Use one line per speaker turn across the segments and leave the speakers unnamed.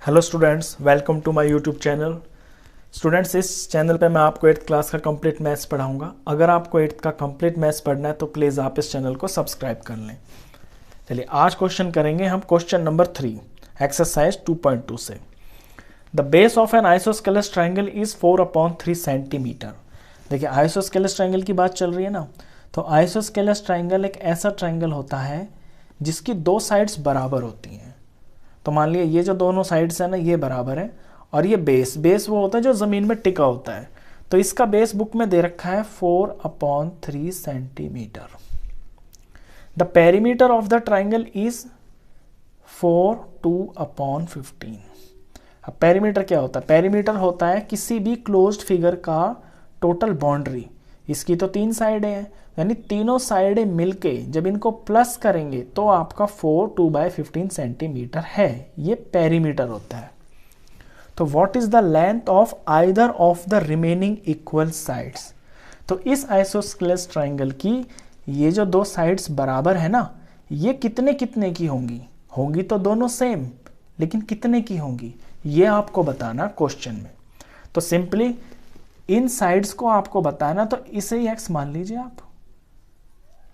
Hello students, welcome to my YouTube channel. Students, इस channel पे मैं आपको 8th क्लास का कंप्लीट मैथ्स पढ़ाऊंगा। अगर आपको 8th का कंप्लीट मैथ्स पढ़ना है तो प्लीज़ आप इस चैनल को सब्सक्राइब कर लें। चलिए आज क्वेश्चन करेंगे हम क्वेश्चन नंबर 3 एक्सरसाइज 2.2 से। The base of an isosceles triangle is 4/3 centimetre. देखिए आइसोस्केलस ट्राइंगल की बात चल रही है ना, तो आइसोस्केलस ट्राइंगल एक ऐसा ट्राइंगल होता है जिसकी दो साइड्स बराबर होती हैं। तो मान लिया ये जो दोनों साइड्स है ना ये बराबर है, और ये बेस वो होता है जो ज़मीन में टिका होता है। तो इसका बेस बुक में दे रखा है 4/3 centimetre. The perimeter of the triangle is 4/2/15। अब पेरीमीटर क्या होता है? पेरीमीटर होता है किसी भी क्लोज्ड फिगर का टोटल बाउंड्री। इसकी तो 3 साइडें हैं, यानी तीनों साइडें मिलके जब इनको प्लस करेंगे तो आपका 4/2/15 सेंटीमीटर है। ये पेरीमीटर होता है। तो what is the length of either of the remaining equal sides? तो इस आइसोस्केलस ट्राइंगल की ये जो दो साइड्स बराबर है ना, ये कितने कितने की होंगी? होंगी तो दोनों सेम, लेकिन कितने की होंगी ये आपको बताना क्वेश्चन में। तो सिंपली इन साइड्स को आपको बताना, तो इसे ही एक्स मान लीजिए आप।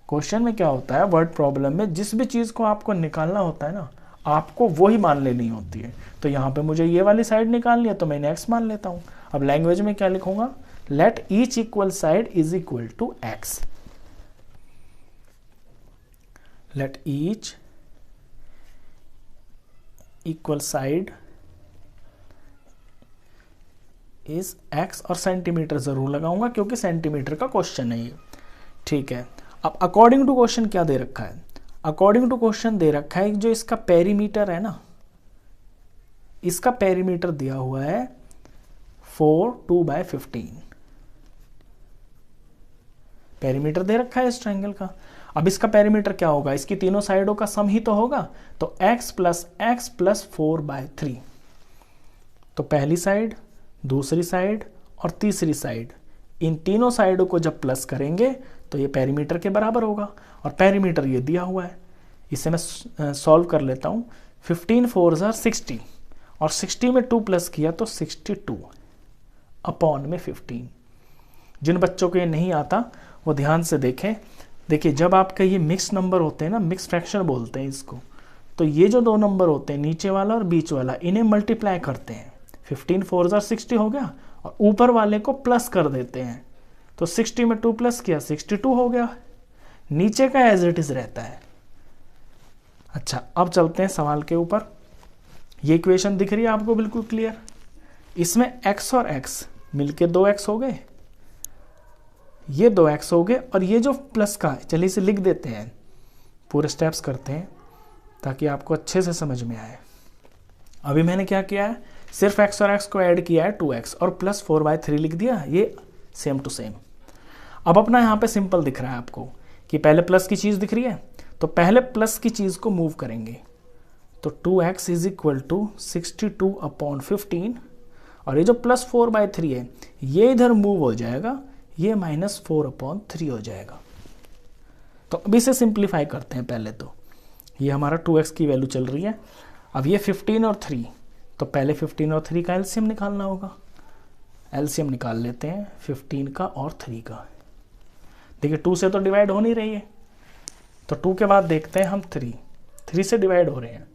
क्वेश्चन में क्या होता है, वर्ड प्रॉब्लम में जिस भी चीज को आपको निकालना होता है ना, आपको वो ही मान लेनी होती है। तो यहाँ पे मुझे ये वाली साइड निकालनी है तो मैंने एक्स मान लेता हूँ। अब लैंग्वेज में क्या लिखूंगा? Let each equal side is equal to X. Let each equal side is X, और सेंटीमीटर जरूर लगाऊंगा क्योंकि सेंटीमीटर का क्वेश्चन है ये। ठीक है, अब अकॉर्डिंग टू क्वेश्चन क्या दे रखा है? अकॉर्डिंग टू क्वेश्चन दे रखा है जो इसका पेरीमीटर है ना, इसका पेरीमीटर दिया हुआ है 4/2/15। पेरीमीटर दे रखा है इस ट्राइंगल का। अब इसका पेरीमीटर क्या होगा? इसकी तीनों साइडों का सम ही तो होगा। तो x प्लस 4/3। तो पहली साइड, दूसरी साइड और तीसरी साइड, इन तीनों साइडों को जब प्लस करेंगे तो ये पेरीमीटर के बराबर होगा। और पेरीमीटर ये दिया हुआ है, इसे मैं सॉल्व कर लेता हूँ। 15 4 60, और 60 में 2 प्लस किया तो 62 अपॉन में 15। जिन बच्चों को ये नहीं आता वो ध्यान से देखें। देखिए जब आपका ये मिक्स नंबर होते हैं ना, मिक्स फ्रैक्शन बोलते हैं इसको, तो ये जो दो नंबर होते हैं नीचे वाला और बीच वाला, इन्हें मल्टीप्लाई करते हैं। 15 4 60 हो गया, और ऊपर वाले को प्लस कर देते हैं। तो 60 में 2 प्लस किया 62 हो गया। नीचे का एज इट इज रहता है। अच्छा, अब चलते हैं सवाल के ऊपर। ये इक्वेशन दिख रही है आपको बिल्कुल क्लियर? इसमें x और x मिलके 2x हो गए, ये 2x हो गए, और ये जो प्लस का है, चलिए इसे लिख देते हैं। पूरे स्टेप्स करते हैं ताकि आपको अच्छे से समझ में आए। अभी मैंने क्या किया है, सिर्फ x और x को ऐड किया है 2x, और प्लस 4/3 लिख दिया, ये सेम टू सेम। अब अपना यहाँ पे सिंपल दिख रहा है आपको कि पहले प्लस की चीज दिख रही है, तो पहले प्लस की चीज को मूव करेंगे। तो 2x इज इक्वल टू 62/15, और ये जो प्लस 4/3 है ये इधर मूव हो जाएगा, ये -4/3 हो जाएगा। तो अब इसे सिंप्लीफाई करते हैं। पहले तो ये हमारा 2x की वैल्यू चल रही है। अब ये 15 और 3, तो पहले 15 और 3 का एलसीएम निकालना होगा। एलसीएम निकाल लेते हैं 15 का और 3 का। देखिए 2 से तो डिवाइड हो नहीं रही है, तो 2 के बाद देखते हैं हम 3 से डिवाइड हो रहे हैं।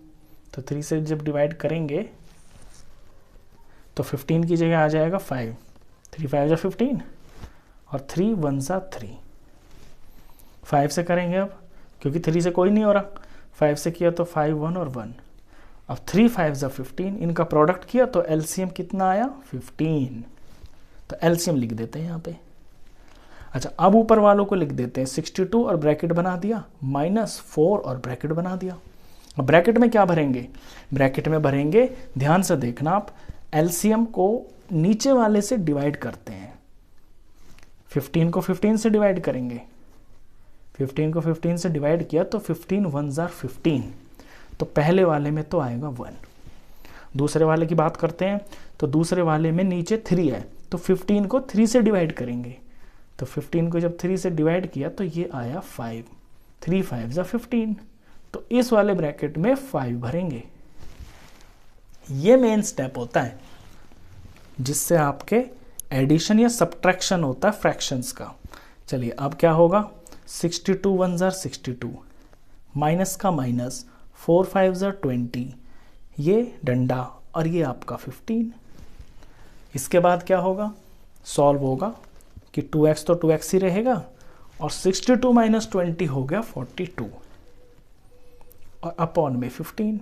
तो 3 से जब डिवाइड करेंगे तो 15 की जगह आ जाएगा 5, 3 5 जा 15, और 3 1 जा 3। 5 से करेंगे अब, क्योंकि 3 से कोई नहीं हो रहा। 5 से किया तो 5 1 और 1। अब 3 5 जा 15, इनका प्रोडक्ट किया तो एलसीएम कितना आया? 15। तो एलसीएम लिख देते हैं यहाँ पे। अच्छा, अब ऊपर वालों को लिख देते हैं 62, और ब्रैकेट बना दिया, -4 और ब्रैकेट बना दिया। अब ब्रैकेट में क्या भरेंगे? ब्रैकेट में भरेंगे, ध्यान से देखना आप, एलसीएम को नीचे वाले से डिवाइड करते हैं। 15 को 15 से डिवाइड करेंगे। 15 को 15 से डिवाइड किया तो 15 1 जा 15, तो पहले वाले में तो आएगा 1। दूसरे वाले की बात करते हैं, तो दूसरे वाले में नीचे 3 है, तो 15 को 3 से डिवाइड करेंगे। तो 15 को जब 3 से डिवाइड किया तो ये आया 5, 3 5 जा 15, तो इस वाले ब्रैकेट में 5 भरेंगे। ये मेन स्टेप होता है जिससे आपके एडिशन या सब्ट्रैक्शन होता है फ्रैक्शंस का। चलिए अब क्या होगा, 62 1 ज़र 62, माइनस का माइनस, 4 5 ज़र 20, ये डंडा और ये आपका 15। इसके बाद क्या होगा, सॉल्व होगा कि 2x तो 2x ही रहेगा और 62 माइनस 20 हो गया 42 और अपॉन में 15।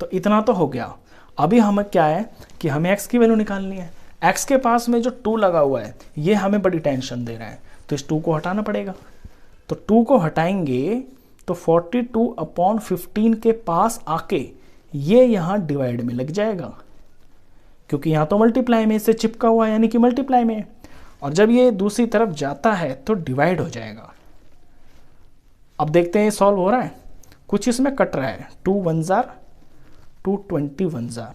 तो इतना तो हो गया। अभी हमें क्या है कि हमें x की वैल्यू निकालनी है। x के पास में जो 2 लगा हुआ है ये हमें बड़ी टेंशन दे रहा है, तो इस 2 को हटाना पड़ेगा। तो 2 को हटाएंगे तो 42 अपॉन 15 के पास आके ये यहाँ डिवाइड में लग जाएगा, क्योंकि यहाँ तो मल्टीप्लाई में इससे चिपका हुआ है, यानी कि मल्टीप्लाई में, और जब ये दूसरी तरफ जाता है तो डिवाइड हो जाएगा। अब देखते हैं ये सॉल्व हो रहा है, कुछ इसमें कट रहा है, 2 1 ज़र 2 21 ज़र,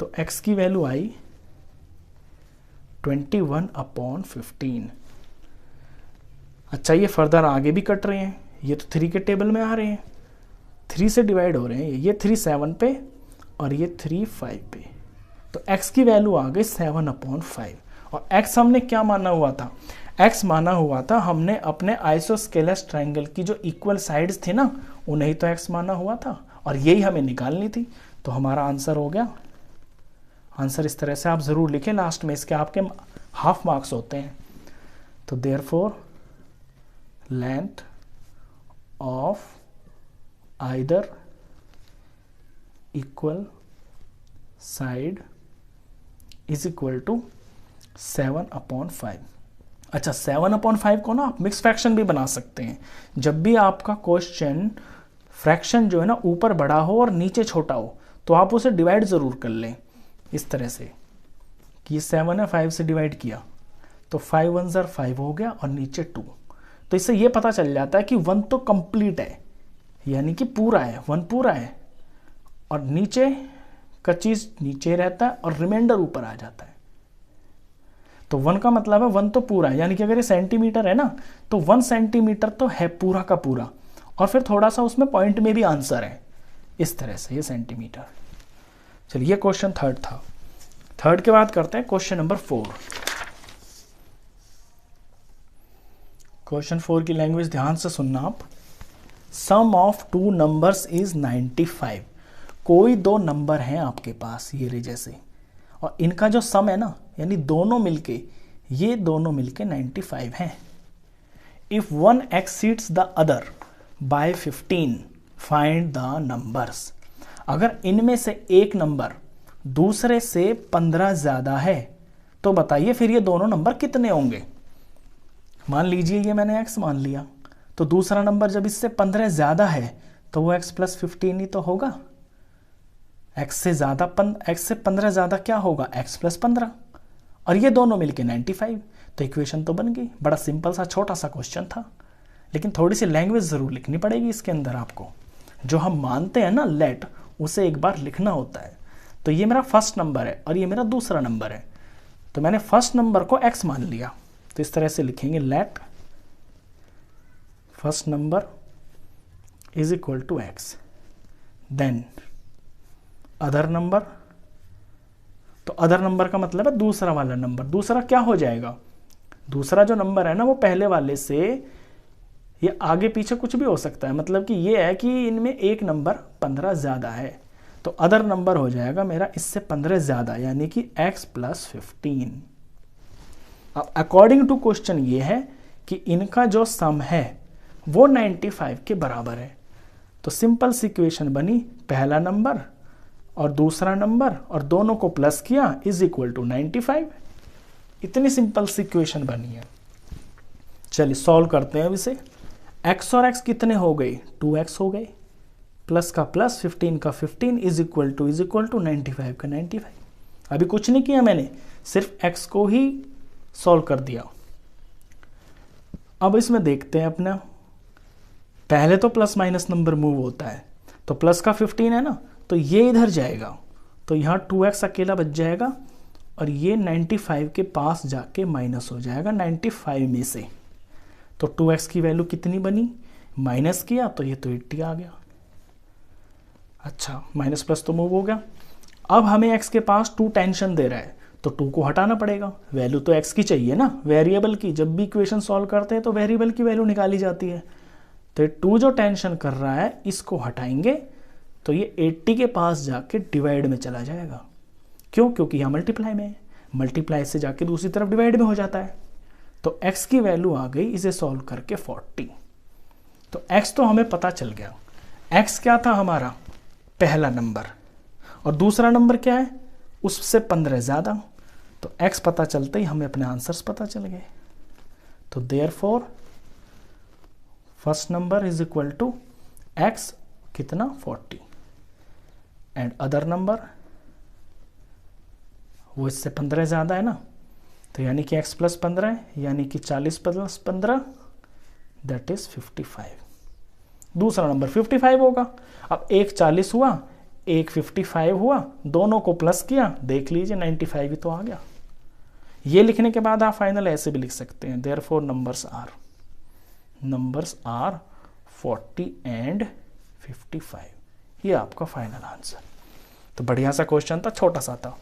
तो x की वैल्यू आई 21 अपॉन 15। अच्छा, ये फर्दर आगे भी कट रहे हैं, ये तो 3 के टेबल में आ रहे हैं, 3 से डिवाइड हो रहे हैं, ये 3 7 पे और ये 3 5 पे, तो x की वैल्यू आ गई 7 अपॉन 5। और x हमने क्या माना हुआ था, x माना हुआ था हमने अपने आइसोस्केलस ट्रायंगल की जो इक्वल साइड्स थी ना, उन्हें तो x माना हुआ था और यही हमें निकालनी थी। तो हमारा आंसर हो गया। आंसर इस तरह से आप ज़रूर लिखें, लास्ट में इसके आपके हाफ मार्क्स होते हैं। तो therefore length of either equal side is equal to 7 upon 5। अच्छा, 7 अपॉन 5 को ना आप मिक्स फ्रैक्शन भी बना सकते हैं। जब भी आपका क्वेश्चन फ्रैक्शन जो है ना ऊपर बड़ा हो और नीचे छोटा हो तो आप उसे डिवाइड ज़रूर कर लें इस तरह से कि ये 7 है, 5 से डिवाइड किया तो 5 1 ज़र 5 हो गया और नीचे 2। तो इससे ये पता चल जाता है कि 1 तो कंप्लीट है, यानी कि पूरा है, 1 पूरा है, और नीचे का चीज़ नीचे रहता है और रिमाइंडर ऊपर आ जाता है। तो 1 का मतलब है 1 तो पूरा है, यानी कि अगर ये सेंटीमीटर है ना तो 1 सेंटीमीटर तो है पूरा का पूरा, और फिर थोड़ा सा उसमें पॉइंट में भी आंसर है, इस तरह से ये सेंटीमीटर। चलिए ये क्वेश्चन थर्ड था। थर्ड के बाद करते हैं क्वेश्चन नंबर 4। क्वेश्चन 4 की लैंग्वेज ध्यान से सुनना आप। सम ऑफ 2 नंबर्स इज 95। कोई 2 नंबर हैं आपके पास ये रे जैसे, और इनका जो सम है ना, यानी दोनों मिलके, ये दोनों मिलके 95 हैं। If one exceeds the other by 15 find the numbers. अगर इनमें से एक नंबर दूसरे से 15 ज्यादा है तो बताइए फिर ये दोनों नंबर कितने होंगे। मान लीजिए ये मैंने x मान लिया, तो दूसरा नंबर जब इससे 15 ज्यादा है तो वो x प्लस 15 ही तो होगा। x से 15 ज्यादा क्या होगा, x प्लस 15, और ये दोनों मिलके 95। तो इक्वेशन तो बन गई। बड़ा सिंपल सा छोटा सा क्वेश्चन था, लेकिन थोड़ी सी लैंग्वेज जरूर लिखनी पड़ेगी इसके अंदर आपको। जो हम मानते हैं ना लेट, उसे एक बार लिखना होता है। तो ये मेरा फर्स्ट नंबर है और ये मेरा दूसरा नंबर है, तो मैंने फर्स्ट नंबर को x मान लिया, तो इस तरह से लिखेंगे let first number is equal to x, then other number. तो अदर नंबर का मतलब है दूसरा वाला नंबर। दूसरा क्या हो जाएगा, दूसरा जो नंबर है ना वो पहले वाले से ये आगे पीछे कुछ भी हो सकता है, मतलब कि ये है कि इनमें एक नंबर 15 ज्यादा है, तो अदर नंबर हो जाएगा मेरा इससे 15 ज्यादा, यानी कि x प्लस 15। अब अकॉर्डिंग टू क्वेश्चन ये है कि इनका जो सम है वो 95 के बराबर है। तो सिंपल सी इक्वेशन बनी, पहला नंबर और दूसरा नंबर और दोनों को प्लस किया इज इक्वल टू 95। इतनी सिंपल सी इक्वेशन बनी है। चलिए सॉल्व करते हैं अब इसे। x और x कितने हो गए, 2x हो गए, प्लस का प्लस 15 का 15 इज इक्वल टू 95 का 95। अभी कुछ नहीं किया मैंने, सिर्फ x को ही सॉल्व कर दिया। अब इसमें देखते हैं अपना, पहले तो प्लस माइनस नंबर मूव होता है, तो प्लस का 15 है ना, तो ये इधर जाएगा, तो यहाँ 2x अकेला बच जाएगा और ये 95 के पास जाके माइनस हो जाएगा 95 में से। तो 2x की वैल्यू कितनी बनी, माइनस किया तो ये तो 80 आ गया। अच्छा, माइनस प्लस तो मूव हो गया। अब हमें x के पास 2 टेंशन दे रहा है, तो 2 को हटाना पड़ेगा। वैल्यू तो x की चाहिए ना, वेरिएबल की। जब भी इक्वेशन सॉल्व करते हैं तो वेरिएबल की वैल्यू निकाली जाती है। तो ये 2 जो टेंशन कर रहा है इसको हटाएंगे तो ये 80 के पास जाके डिवाइड में चला जाएगा। क्यों? क्योंकि यहाँ मल्टीप्लाई में है, मल्टीप्लाई से जाके दूसरी तरफ डिवाइड में हो जाता है। तो x की वैल्यू आ गई, इसे सॉल्व करके 40। तो x तो हमें पता चल गया। x क्या था हमारा? पहला नंबर। और दूसरा नंबर क्या है? उससे 15 ज़्यादा। तो x पता चलते ही हमें अपने आंसर्स पता चल गए। तो therefore first number is equal to x कितना? 40। एंड अदर नंबर वो इससे 15 ज़्यादा है ना, तो यानी कि x प्लस 15 है, यानी कि 40 प्लस 15 दैट इज 55। दूसरा नंबर 55 होगा। अब एक 40 हुआ, एक 55 हुआ, दोनों को प्लस किया, देख लीजिए 95 ही तो आ गया। ये लिखने के बाद आप फाइनल ऐसे भी लिख सकते हैं, देयरफॉर नंबर्स आर 40 एंड 55। ये आपका फाइनल आंसर। तो बढ़िया सा क्वेश्चन था, छोटा सा था।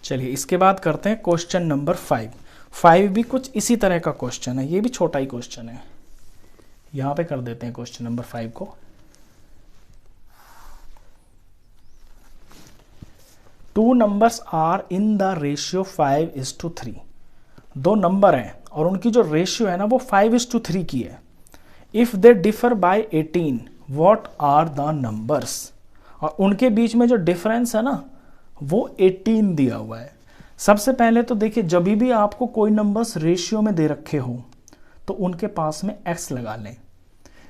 चलिए इसके बाद करते हैं क्वेश्चन नंबर 5। 5 भी कुछ इसी तरह का क्वेश्चन है, ये भी छोटा ही क्वेश्चन है। यहां पे कर देते हैं क्वेश्चन नंबर 5 को। Two numbers are in the ratio 5:3। दो नंबर हैं और उनकी जो रेशियो है ना वो 5:3 की है। If they differ by 18 what are the numbers. और उनके बीच में जो डिफरेंस है ना वो 18 दिया हुआ है। सबसे पहले तो देखिए, जब भी आपको कोई नंबर्स रेशियो में दे रखे हो तो उनके पास में x लगा लें।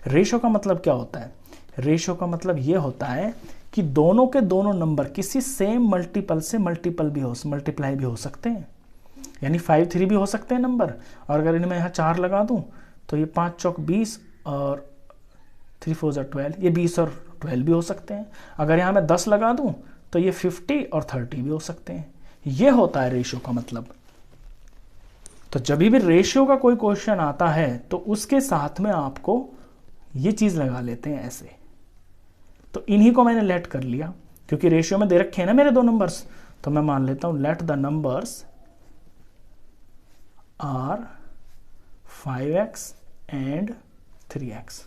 रेशियो का मतलब क्या होता है? रेशियो का मतलब ये होता है कि दोनों के दोनों नंबर किसी सेम मल्टीपल से मल्टीप्लाई भी हो सकते हैं। यानी 5 3 भी हो सकते हैं नंबर। और अगर इनमें यहाँ 4 लगा दूं तो ये 5 चौक 20 और 3 4 12, ये 20 और 12 भी हो सकते हैं। अगर यहाँ मैं 10 लगा दूं तो ये 50 और 30 भी हो सकते हैं। ये होता है रेशियो का मतलब। तो जब भी रेशियो का कोई क्वेश्चन आता है तो उसके साथ में आपको ये चीज लगा लेते हैं ऐसे। तो इन्हीं को मैंने लेट कर लिया क्योंकि रेशियो में दे रखे हैं ना मेरे दो नंबर्स, तो मैं मान लेता हूं let the numbers are 5x and 3x।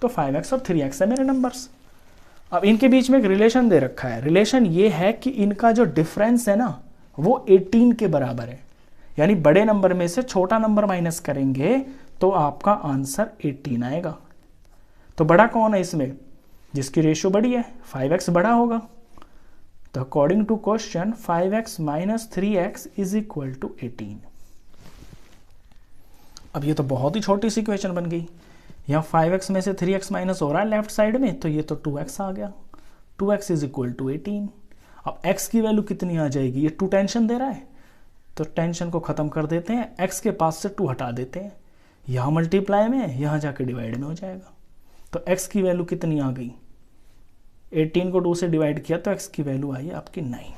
तो 5x और 3x है मेरे नंबर्स। अब इनके बीच में एक रिलेशन दे रखा है। रिलेशन ये है कि इनका जो डिफरेंस है ना वो 18 के बराबर है। यानी बड़े नंबर में से छोटा नंबर माइनस करेंगे तो आपका आंसर 18 आएगा। तो बड़ा कौन है इसमें? जिसकी रेशियो बड़ी है, 5x बड़ा होगा। तो according to question 5x minus 3x is equal to 18। अब ये तो बहुत ही छोटी सी इक्वेशन बन गई। यहाँ 5x में से 3x माइनस हो रहा है लेफ्ट साइड में, तो ये तो 2x आ गया। 2x is equal to 18। अब x की वैल्यू कितनी आ जाएगी? ये 2 टेंशन दे रहा है, तो टेंशन को खत्म कर देते हैं, x के पास से 2 हटा देते हैं। यहाँ मल्टीप्लाई में, यहाँ जाके डिवाइड में हो जाएगा। तो x की वैल्यू कितनी आ गई? 18 को 2 से डिवाइड किया तो x की वैल्यू आई आपकी 9।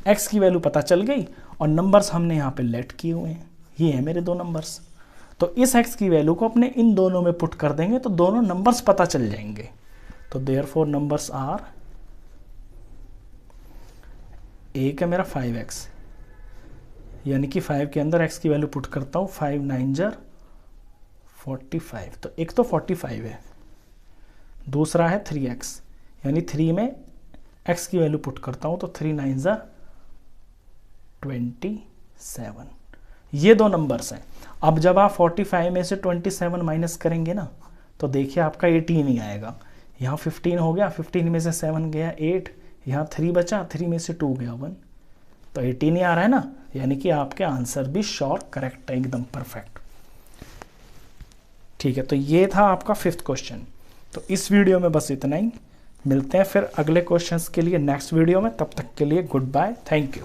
x की वैल्यू पता चल गई और नंबर्स हमने यहाँ पे लेट किए हुए हैं। ये है मेरे दो नंबर्स। तो इस x की वैल्यू को अपने इन दोनों में पुट कर देंगे तो दोनों नंबर्स पता चल जाएंगे। तो देयरफॉर नंबर्स आर, एक है मेरा 5x, यानी कि 5 के अंदर x की वैल्यू पुट करता हूं, 5 9 जार 45। तो एक तो 45 है, दूसरा है 3x, यानी 3 में x की वैल्यू पुट करता हूं तो 3 9 जार 27। ये दो नंबर्स हैं। अब जब आप 45 में से 27 माइनस करेंगे ना तो देखिए आपका 18 ही आएगा। यहाँ 15 हो गया, 15 में से 7 गया 8, यहाँ 3 बचा, 3 में से 2 गया 1, तो 18 ही आ रहा है ना। यानी कि आपके आंसर भी श्योर करेक्ट है, एकदम परफेक्ट। ठीक है, तो ये था आपका 5th क्वेश्चन। तो इस वीडियो में बस इतना ही। मिलते हैं फिर अगले क्वेश्चंस के लिए नेक्स्ट वीडियो में। तब तक के लिए गुड बाय, थैंक यू।